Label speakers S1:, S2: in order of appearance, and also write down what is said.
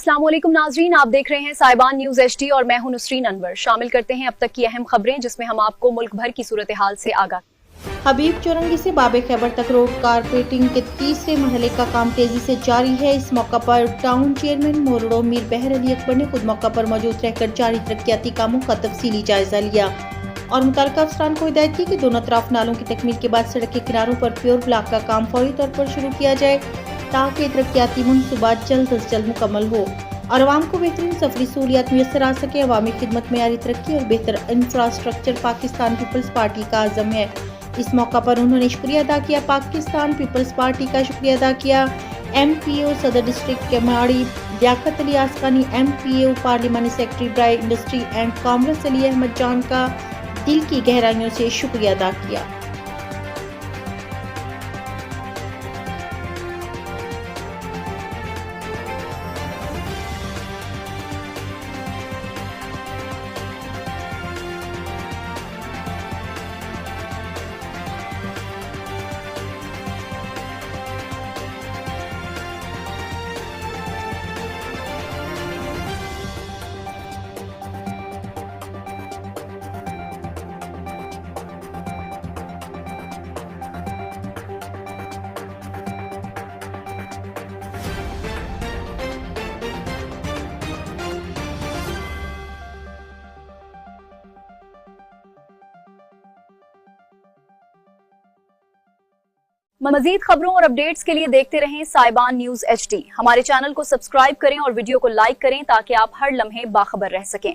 S1: अस्सलाम वालेकुम नाजरीन, आप देख रहे हैं साहिबान न्यूज HD और मैं हूं नुसरीन अनवर। शामिल करते हैं अब तक की अहम खबरें जिसमें हम आपको मुल्क भर की सूरत हाल से आगाह।
S2: हबीब चौरंगी से बाबे खैबर तक रोड कारपेटिंग के तीसरे महले का काम तेजी से जारी है। इस मौका पर टाउन चेयरमैन मोरडो मीर बहर अली अकबर ने खुद मौका पर मौजूद रहकर जारी तरक्याती कामों का तफसीली जायजा लिया और मुतल्लिका अफसरान को हिदायत की कि दोनों तरफ नालों की तकमील के बाद सड़क के किनारों पर प्योर ब्लॉक का काम फौरी तौर पर शुरू किया जाए ताकि तरक्याती मनसूबात जल्द अज जल्द मुकम्मल हो और आवाम को बेहतरीन सफरी सहूलियात मैसर आ सके। अवामी खिदमत, मेयारी तरक्की और बेहतर इंफ्रास्ट्रक्चर पाकिस्तान पीपल्स पार्टी का आज़म है। इस मौका पर उन्होंने शुक्रिया अदा किया, पाकिस्तान पीपल्स पार्टी का शुक्रिया अदा किया। MPO Saddar district Keamari Liaquat Ali Askani, MPO पार्लिमानी सेक्रेटरी ब्राई industry and commerce Ali Ahmed Jan का दिल की गहराइयों से शुक्रिया अदा किया।
S1: मज़ीद खबरों और अपडेट्स के लिए देखते रहें साहिबान न्यूज HD। हमारे चैनल को सब्सक्राइब करें और वीडियो को लाइक करें ताकि आप हर लम्हे बाखबर रह सकें।